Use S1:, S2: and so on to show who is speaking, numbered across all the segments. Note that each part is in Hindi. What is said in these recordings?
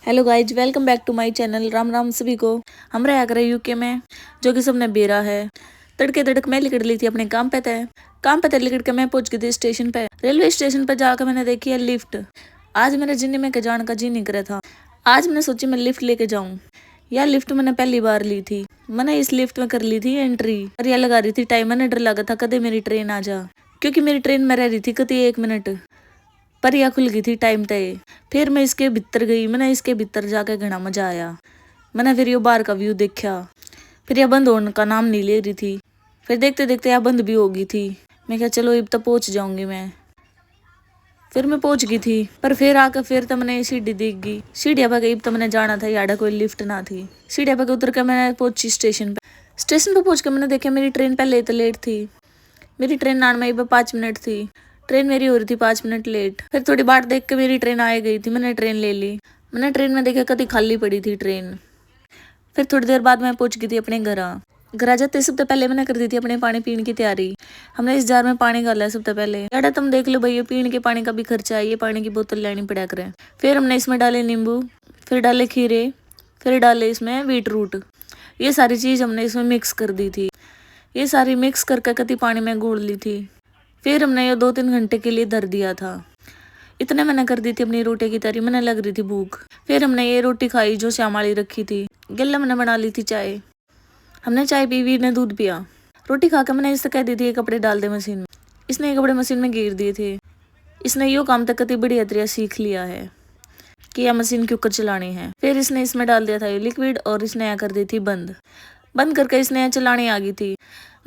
S1: Hello guys, welcome back to my channel. Ram Ram सभी को। हम रहा कर यूके में, जो कि सबने बेरा है। तड़के तड़क मैं निकल ली थी अपने काम पे तय। काम पे तय निकल के मैं पहुंच गई थी स्टेशन पे। रेलवे स्टेशन पे जाकर मैंने देखी है लिफ्ट। आज मेरे जिंदगी में के जाने का जी नहीं करे था। आज मैंने सोची मैं लिफ्ट लेके जाऊं। यह लिफ्ट मैंने पहली बार ली थी। मैंने इस लिफ्ट में कर ली थी एंट्री। और यह लगा रही थी टाइम। मैंने डर लगा था कदे मेरी ट्रेन आ जा, क्योंकि मेरी ट्रेन में रह रही थी कति 1 मिनट। पर यह खुल गई थी टाइम तय। फिर मैं इसके भीतर गई। मैंने इसके भीतर जाके घना मजा आया। मैंने फिर ये बाहर का व्यू देखा। फिर यह बंद होने का नाम नहीं ले रही थी। फिर देखते देखते यह बंद भी हो गई थी। मैं क्या चलो अब तो पहुंच जाऊंगी मैं। फिर मैं पहुंच गई थी। पर फिर आकर फिर तो मैंने सीढ़ी देख गई। सीढ़िया पर गई तो मैंने जाना था, याडा कोई लिफ्ट ना थी। सीढ़िया पर उतर कर मैंने पहुंची स्टेशन पे। स्टेशन पर पहुंच कर मैंने देखा मेरी ट्रेन पहले तो लेट थी। मेरी ट्रेन आने में 5 मिनट थी। ट्रेन मेरी हो रही थी 5 मिनट लेट। फिर थोड़ी बार देख के मेरी ट्रेन आ गई थी। मैंने ट्रेन ले ली। मैंने ट्रेन में देखा कभी खाली पड़ी थी ट्रेन। फिर थोड़ी देर बाद मैं पहुंच गई थी अपने घर। घर आ जाते सबसे पहले मैंने कर दी थी अपने पानी पीने की तैयारी। हमने इस जार में पानी डाला है सबसे पहले। याडा तुम देख लो भैया, पीने के पानी का भी खर्चा है, ये पानी की बोतल लेनी पड़ा करे। फिर हमने इसमें डाले नींबू, फिर डाले खीरे, फिर डाले इसमें बीटरूट। ये सारी चीज हमने इसमें मिक्स कर दी थी। ये सारी मिक्स करके कति पानी में घोल ली थी। फिर हमने ये 2-3 घंटे के लिए धर दिया था। इतने मैंने कर दी थी अपनी रोटी की तैयारी। मैंने लग रही थी भूख। फिर हमने ये रोटी खाई जो श्यामाली रखी थी। गल्ला मैंने बना ली थी चाय। हमने चाय पी, वीर ने दूध पिया। रोटी खाकर मैंने इससे कह दी थी ये कपड़े डाल दे मशीन में। इसने ये कपड़े मशीन में गिर दिए थे। इसने यो काम तक कति बढ़िया तरीका सीख लिया है कि यह मशीन क्यों कर चलानी है। फिर इसने इसमें डाल दिया था ये लिक्विड और इसने यहाँ कर दी थी बंद। बंद करके इसने यहाँ चलानी आ गई थी।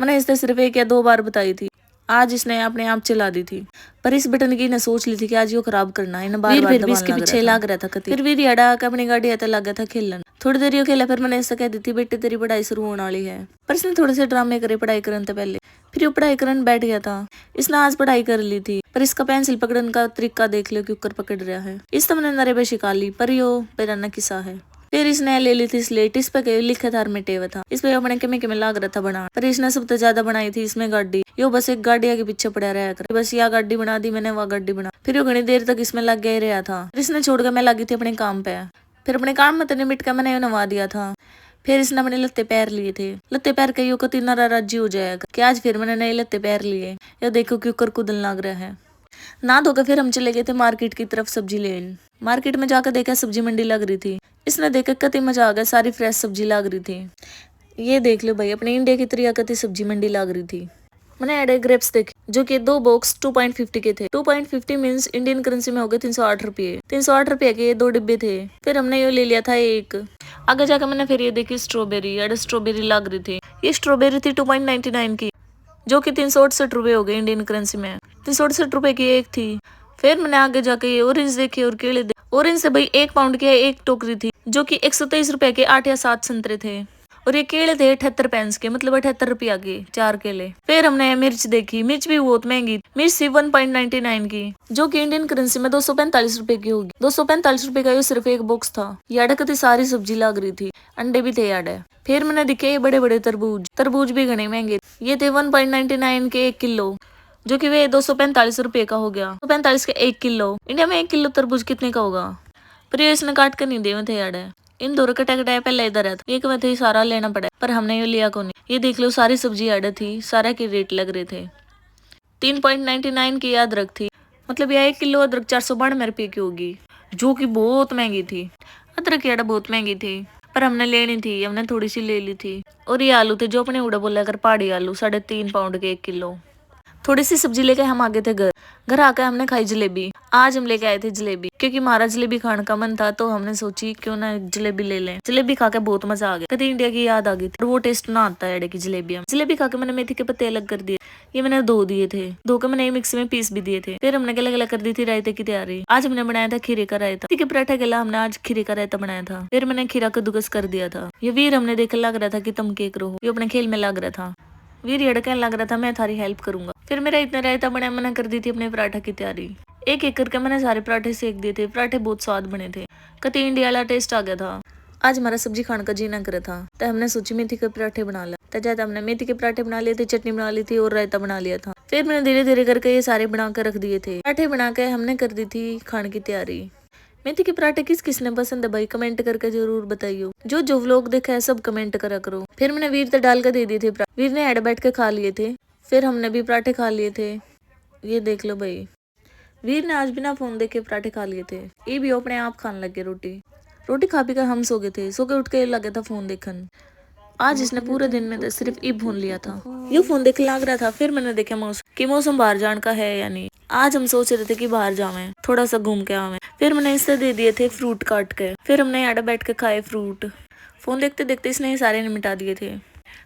S1: मैंने इससे सिर्फ 1 या 2 बार बताई थी। आज इसने अपने आप चला दी थी। पर इस बटन की ने सोच ली थी कि आज यो खराब करना है, बार बार दबाने इसके पीछे लग रहा था कति। फिर वीर याडा आकर अपनी गाड़ी आता लग गया था खेलन। थोड़ी देर यो खेला। फिर मैंने इससे कह दी थी बेटे तेरी पढ़ाई शुरू होने वाली है। पर इसने थोड़े से ड्रामे करे पढ़ाई करने से पहले। फिर यो पढ़ाई करने बैठ गया था। इसने आज पढ़ाई कर ली थी। पर इसका पेंसिल पकड़ने का तरीका देख लो कि ऊपर पकड़ रहा है। इस तो मैंने नरे पे शिका ली, पर यो बेराना किस्सा है। फिर इसने ले ली थी स्लेट। इस पे लिखा था मिटेवा था। इस पे अपने के लाग रहा था बना। पर इसने सबसे ज्यादा बनाई थी इसमें गाड़ी। यो बस एक गाड़ी आगे पीछे पड़ा रहा कर। बस यह गाड़ी बना दी मैंने, वह गाड़ी बना। फिर यो घनी देर तक इसमें लग गया ही रहा था। फिर इसने छोड़कर मैं लगी थी अपने काम पे। फिर अपने काम में तने मिट कर मैंने नवा दिया था। फिर इसने अपने लत्ते पैर लिए थे। लत्ते पैर के यो कति नारा राजी हो जाएगा कि आज फिर मैंने नए लत्ते पैर लिए। या देखो क्यों कर कुदन लग रहा है। ना धोकर फिर हम चले गए थे मार्केट की तरफ सब्जी लेने। मार्केट में जाकर देखा सब्जी मंडी लग रही थी। इसने देखकर कति मजा आ गया, सारी फ्रेश सब्जी लग रही थी। ये देख लो भाई, अपने इंडिया की तरह कति सब्जी मंडी लग रही थी। मैंने एडे ग्रेप्स देखे जो कि 2 बॉक्स 2.50 के थे। 2.50 मीन्स इंडियन करेंसी में हो गए 308 रुपये। 308 रुपये के 2 डिब्बे थे। फिर हमने ये ले लिया था एक। आगे जाकर मैंने फिर ये देखी स्ट्रॉबेरी। एडे स्ट्रॉबेरी लग रही थी। ये स्ट्रॉबेरी थी 2.99 की, जो कि 368 रुपये हो गए इंडियन करेंसी में। 368 रुपये की एक थी। फिर मैंने आगे जाके ये ऑरेंज देखे और केले देखे। ऑरेंज से भाई 1 पाउंड की एक टोकरी थी, जो कि 123 रुपए के 8 या 7 संतरे थे। और ये केले थे 78 पैंस के, मतलब 78 रुपया के 4 केले। फिर हमने मिर्च देखी। मिर्च भी बहुत महंगी। मिर्च थी 1.99 की, जो कि इंडियन करेंसी में 245 रुपए की होगी। 245 रुपए का ये सिर्फ एक बॉक्स था। याडा कति सारी सब्जी लग रही थी। अंडे भी थे याडा। फिर मैंने दिखे ये बड़े बड़े तरबूज। तरबूज भी घने महंगे। ये थे 1.99 के 1 किलो, जो कि वे 245 रुपए का हो गया। 245 का 1 किलो। इंडिया में 1 किलो तरबूज कितने का होगा? पर ये इसने काट कर नहीं दे थे यार। इन दो कटा कटाया पहले इधर है, एक में थे सारा लेना पड़ा। पर हमने ये लिया को नहीं। ये देख लो सारी सब्जी यार थी, सारा के रेट लग रहे थे। 3.99 की अदरक थी, मतलब यह 1 किलो अदरक 492 रुपये की होगी, जो कि बहुत महंगी थी। अदरक यार बहुत महंगी थी, पर हमने लेनी थी, हमने थोड़ी सी ले ली थी। और ये आलू थे जो अपने उड़ा बोला कर पहाड़ी आलू, 3.5 पाउंड के 1 किलो। थोड़ी सी सब्जी लेके हम आ गए थे घर। घर आकर हमने खाई जलेबी। आज हम लेके आए थे जलेबी, क्योंकि हमारा जलेबी खाने का मन था, तो हमने सोची क्यों ना जलेबी ले लें। जलेबी खा के बहुत मजा आ गया। कभी इंडिया की याद आ गई थी। वो टेस्ट ना आता है की जलेबी। जलेबी खा के मैंने मेथी के पत्ते अलग कर दिए। ये मैंने धो दिए थे। धो के मैंने मिक्सी में पीस भी दिए थे। फिर हमने अलग अलग कर दी थी रायते की तैयारी। आज हमने बनाया था खीरे का रायता। के पराठा के लिए हमने आज खीरे का रायता बनाया था। फिर मैंने खीरा कद्दूकस कर दिया था। ये वीर हमने देख लग रहा था कि तुम केक रहो, ये अपने खेल में लग रहा था। वीर ये कहने लग रहा था मैं थारी हेल्प करूंगा। फिर मेरा इतना रायता बना, मैंने कर दी थी अपने पराठा की तैयारी। एक एक करके मैंने सारे पराठे सेक दिए थे। पराठे बहुत स्वाद बने थे, कति इंडिया वाला टेस्ट आ गया था। आज हमारा सब्जी खाने का जी ना करे था, तो हमने सोची मेथी के पराठे बना लिया। तो ज्यादा हमने मेथी के पराठे बना लिए थे, चटनी बना ली थी और रायता बना लिया था। फिर मैंने धीरे धीरे करके ये सारे बना कर रख दिए थे। पराठे बना के हमने कर दी थी खाने की तैयारी। मेथी के पराठे किस किसने पसंद है भाई, कमेंट करके जरूर बताइयो। जो जो व्लॉग देखा है सब कमेंट करा करो। फिर मैंने वीर तक डाल कर दे दिए थे, वीर ने ऐड बैठ के खा लिए थे। फिर हमने भी पराठे खा लिए थे। ये देख लो भाई, वीर ने आज बिना फोन देखे पराठे खा लिए थे। ये भी अपने आप खाने लग गए रोटी। रोटी खा पी कर हम सो गए थे। सो के उठ के लगे था फोन देखन। आज इसने पूरे दिन में सिर्फ ई फोन लिया था। ये फोन देख लग रहा था। फिर मैंने देखा मौसम कि मौसम बाहर जाने का है या नहीं। आज हम सोच रहे थे कि बाहर जावे, थोड़ा सा घूम के आवे। फिर मैंने इससे दे दिए थे फ्रूट काट के। फिर हमने यहाँ बैठ के खाए फ्रूट। फोन देखते देखते इसने ये सारे निपटा दिए थे।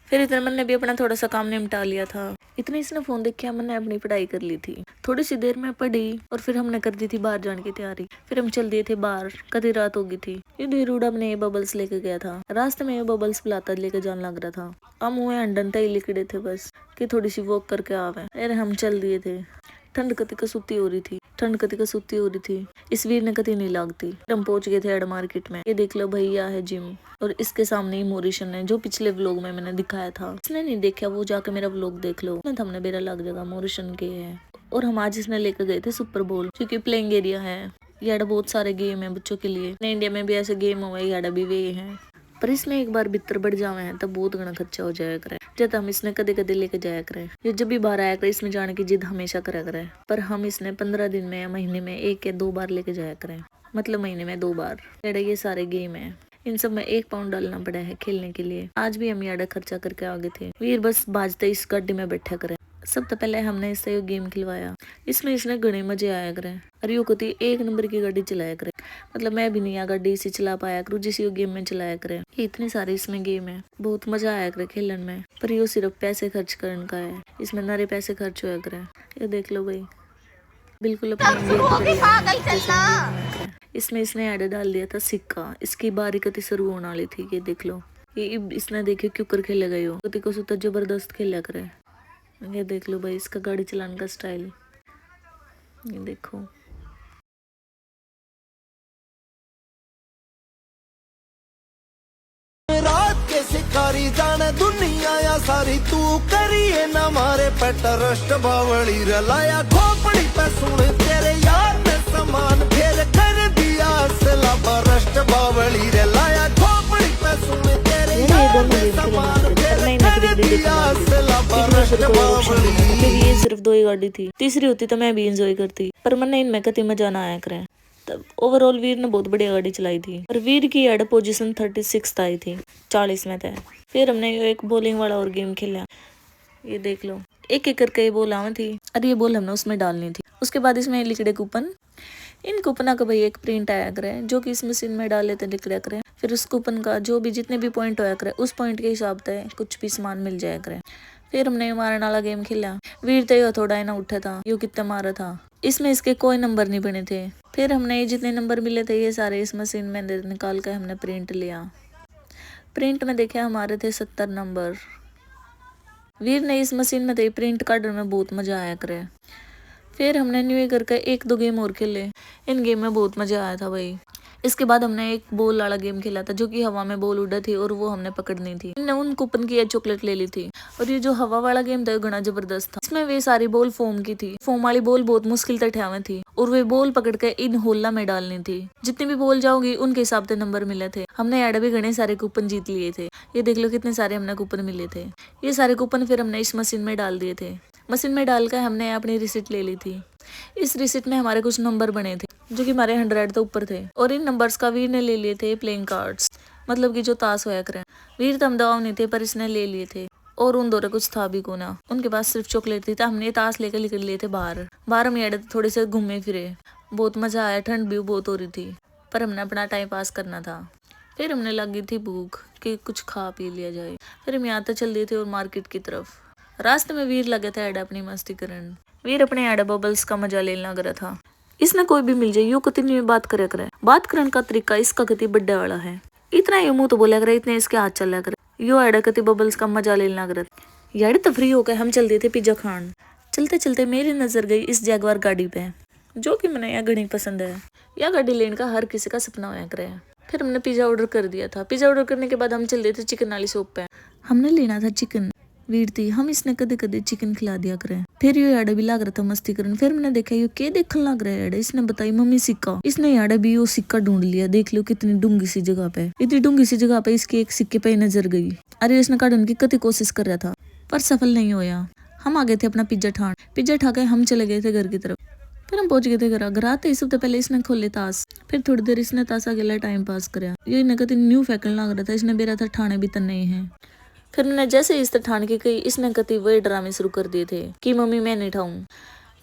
S1: फिर इधर मैंने भी अपना थोड़ा सा काम निपटा लिया था। इतने इसने फोन देख के मैंने अपनी पढ़ाई कर ली थी। थोड़ी सी देर में पढ़ी और फिर हमने कर दी थी बाहर जाने की तैयारी। फिर हम चल दिए थे बाहर। कभी रात हो गई थी। ये धीरूड अपने ये बबल्स लेके गया था। रास्ते में ये बबल्स बुलाता लेके जाने लग रहा था। हम मुँह अंडन ही लिखड़े थे बस कि थोड़ी सी वॉक करके आवे। अरे हम चल दिए थे। ठंड कति का सुती हो रही थी। ठंड कति का सुती हो रही थी। इस वीर ने कति नहीं लागती। हम पहुंच गए थे एड मार्केट में। ये देख लो भैया है जिम और इसके सामने ही मोरिशन है जो पिछले व्लॉग में मैंने दिखाया था। इसने नहीं देखा वो जाके मेरा व्लॉग देख लो। मैं हमने मेरा लग जाएगा मोरिशन के है। और हम आज इसने लेकर गए थे सुपर बोल क्योंकि प्लेइंग एरिया है। याडा बहुत सारे गेम है बच्चों के लिए। इंडिया में भी ऐसे गेम हुए याडा भी वे है। पर इसमें एक बार भीतर बढ़ जावे हैं तब बहुत घना खर्चा हो जाया करे। जब हम इसने कदे कदे लेके जाया करे। ये जब भी बाहर आया करे इसमें जाने की जिद हमेशा करा करे। पर हम इसने 15 दिन में या महीने में 1 या 2 बार लेके जाया करें। मतलब महीने में 2 बार। ये सारे गेम है। इन सब में 1 पाउंड डालना पड़ा है खेलने के लिए। आज भी हम याडा खर्चा करके आ गए थे। वीर बस बाजते इस गड्डी में बैठा करे। सब तो पहले हमने इससे ये गेम खिलवाया। इसमें इसने घने मजे आया करे। और यू कहती 1 नंबर की गाड़ी चलाया करे। मतलब मैं भी नहीं आ गाड़ी इसी चला पाया करूँ जिस यो गेम में चलाया करे। ये इतने सारे इसमें गेम है। बहुत मजा आया करे खेलन में। पर यो सिर्फ पैसे खर्च करने का है। इसमें नारे पैसे खर्च होया करे। ये देख लो भाई, बिल्कुल इसमें इसने ऐड डाल दिया था सिक्का। इसकी बारी कति शुरू होने वाली थी। ये देख लो, ये इसने देखे क्यों कर खेले गए हो। कति को सुता जबरदस्त खेला करे। ये देख लो भाई इसका गाड़ी चलाने का स्टाइल। ये देखो
S2: रात के शिकारी जाने दुनिया या सारी तू करिए न मारे पे ट्रस्ट बावली रलाया खोपड़ी पे सुन तेरे यार ने समान फिर कर दिया सला बरस्ट बावली रलाया खोपड़ी पे सुन तेरे यार ने समान फिर कर दिया सला बरस्ट बावली।
S1: क्योंकि ये सिर्फ 2 ही गाड़ी थी। तीसरी होती तो मैं भी एंजॉय करती। पर मैंने इनमें कति मजा ना आया करे। तब ओवरऑल वीर ने बहुत बढ़िया गाड़ी चलाई थी। और वीर की एड पोजीशन 36 आई थी, 40 में थे। फिर हमने एक बॉलिंग वाला और गेम खेला। ये देख लो एक एक करके ये बॉल आवे थी और ये बॉल हमने उसमें डालनी थी। उसके बाद इसमें लिखड़े कूपन। इन कूपना का भाई एक प्रिंट आया करे जो कि इस मशीन में डाल लेते लिखड़ा करे। फिर उस कूपन का जो भी जितने भी पॉइंट होया करे उस पॉइंट के हिसाब से कुछ भी सामान मिल जाया करे। फिर हमने मारने वाला गेम खेला। वीर तो थोड़ा ना उठा था। यू कितना मारा था। इसमें इसके कोई नंबर नहीं बने थे। फिर हमने ये जितने नंबर मिले थे ये सारे इस मशीन में निकाल कर हमने प्रिंट लिया। प्रिंट में देखे हमारे थे 70 नंबर। वीर ने इस मशीन में थे प्रिंट काटने में बहुत मजा आया करे। फिर हमने न्यू ईयर करके 1-2 गेम और खेले। इन गेम में बहुत मजा आया था भाई। इसके बाद हमने एक बॉल वाला गेम खेला था जो कि हवा में बॉल उड़ा थी और वो हमने पकड़नी थी। हमने उन कूपन की चॉकलेट ले ली थी। और ये जो हवा वाला गेम था घना जबरदस्त था। इसमें वे सारी बॉल फोम की थी। फोम वाली बॉल बहुत मुश्किल से ठहवे थी और वे बॉल पकड़ के इन होल्ला में डालनी थी। जितनी भी बॉल जाओगी उनके हिसाब से नंबर मिले थे। हमने ऐड भी घने सारे कूपन जीत लिए थे। ये देख लो कितने सारे हमने कूपन मिले थे। ये सारे कूपन फिर हमने इस मशीन में डाल दिए थे। मशीन में डालकर हमने अपनी रिसिप्ट ले ली थी। इस रिसिप्ट में हमारे कुछ नंबर बने थे जो कि हमारे 100 तो ऊपर थे। और इन नंबर्स का वीर ने ले लिए थे प्लेइंग कार्ड्स, मतलब कि जो ताश होया करे। वीर तो हम दवाओ नहीं थे पर इसने ले लिए थे। और उन दोनों कुछ था भी कोना। उनके पास सिर्फ चॉकलेट थी तो हमने ताश लेकर निकल लिए थे बाहर। बाहर हम ये थोड़े से घूमे फिरे। बहुत मजा आया। ठंड भी बहुत हो रही थी पर हमने अपना टाइम पास करना था। फिर हमने लगी थी भूख कि कुछ खा पी लिया जाए। फिर हम यहाँ तक चल दिए थे और मार्केट की तरफ। रास्ते में वीर लगे थे ऐड अपनी मस्ती करन। वीर अपने ऐड बबल्स का मजा लेने लग रहा था। इसने कोई भी मिल जाए यू कति बात करे करे। बात करने का तरीका इसका कति बड्डे वाला है। इतना ये मुंह तो बोला करे इतने इसके हाथ चल करे। यो ऐड कति बबल्स का मजा लेने लग रहा था। यार तफरी होकर हम चल दिए थे पिज्जा खान। चलते चलते मेरी नजर गई इस जैगवार गाड़ी पे जो कि मैंने यह घनी पसंद है। यह गाड़ी लेने का हर किसी का सपना होया करे। फिर हमने पिज्जा ऑर्डर कर दिया था। पिज्जा ऑर्डर करने के बाद हम चल दिए थे चिकन वाली शॉप पे। हमने लेना था चिकन। वीर थी हम इसने कदे कदे चिकन खिला दिया करे। फिर ये याडे भी लाग रहा था मस्ती करने। फिर मैंने देखा ये क्या देखने लग रहा है याडे। इसने बताई मम्मी सिक्का। इसने याडे भी वो सिक्का ढूंढ लिया। देख लो कितनी डूंगी सी जगह पे, इतनी डूंगी सी जगह पे इसकी एक सिक्के पे नजर गई। अरे इसने काटने की कति कोशिश कर रहा था पर सफल नहीं होया। हम आ गए थे अपना पिज्जा ठान। पिज्जा ठा के हम चले गए थे घर की तरफ। फिर हम पहुंच गए थे घर आते ही सबसे पहले इसने खोले ताश। फिर थोड़ी देर इसने ताश अकेला टाइम पास कराया। ये इन्हें कति न्यू फैकन लग रहा था। इसने बेरा था ठाने भी तन नहीं है। फिर मैंने जैसे इस तरह ठान के कही इसने कति वही ड्रामे शुरू कर दिए थे कि मम्मी मैं नहीं ठाऊं।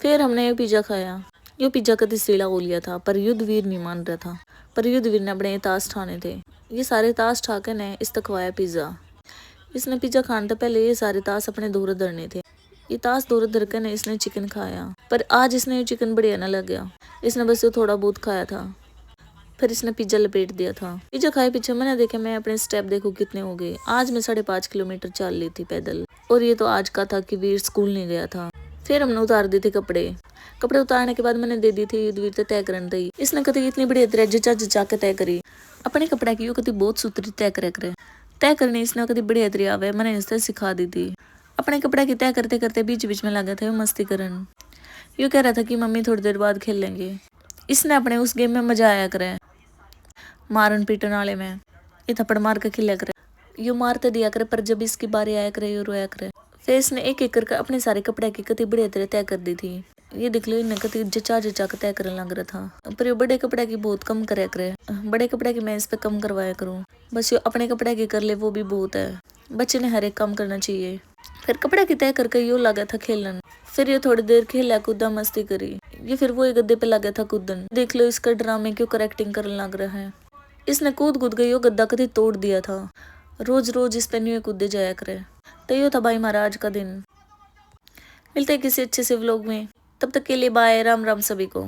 S1: फिर हमने ये पिज्जा खाया। ये पिज्जा कति सीला हो लिया था पर युद्धवीर नहीं मान रहा था। पर युद्धवीर ने अपने ताश ठाने थे। ये सारे ताश ठा के ने इस तक खवाया पिज्जा। इसने पिज्जा खाने से पहले ये सारे ताश अपने दूर धरने थे। ये ताश दूर धर के ने इसने चिकन खाया पर आज इसने ये चिकन बढ़िया न लग गया। इसने बस ये थोड़ा बहुत खाया था। फिर इसने पिज्जा लपेट दिया था। पिज्जा खाए पीछे मैंने देखा मैं अपने स्टेप देखो कितने हो गए। आज मैं 5.5 किलोमीटर चल ली थी पैदल। और ये तो आज का था कि वीर स्कूल नहीं गया था। फिर हमने उतार दी थी कपड़े उतारने के बाद मैंने दे दी थी युद्धवीर से तय करने दी। इसने कभी इतनी बढ़िया तरह जचा के तय करी। अपने कपड़ा की कभी बहुत सूत्री तय तय करनी इसने कभी बढ़िया तरीका आवे मैंने इससे सिखा दी थी। अपने कपड़ा की तय करते करते बीच बीच में लगा था मस्ती करन। यूँ कह रहा था कि मम्मी थोड़ी देर बाद खेल लेंगे। इसने अपने उस गेम में मजा आया करे। मारन पीटन वाले में ये थप्पड़ मार के खेला करे। यू मारते दिया करे पर जब इसकी बारी आया करे यू रोया करे। फिर इसने एक एक करके अपने सारे कपड़े की कति बढ़िया तरह तय कर दी थी। ये देख लो इन्हें कति जचा के तय करने लग रहा था। पर ये बड़े कपड़े की बहुत कम करे करे। बड़े कपड़े की मैं इस पे कम करवाया करूँ। बस ये अपने कपड़े की कर ले वो भी बहुत है। बच्चे ने हर एक काम करना चाहिए। फिर कपड़े की तय करके यू लगा था खेलन। फिर ये थोड़ी देर खेला कूदा मस्ती करी। ये फिर वो गद्दे पे लगा था कूदन। देख लो इसका ड्रामे क्यों करेक्टिंग करने लग रहा है। इसने कूद गई वो गद्दा कभी तोड़ दिया था। रोज रोज इस पे न्यू कूदे जाया करे। तो ये था भाई महाराज का दिन। मिलते हैं किसी अच्छे से व्लॉग में। तब तक के लिए बाय। राम राम सभी को।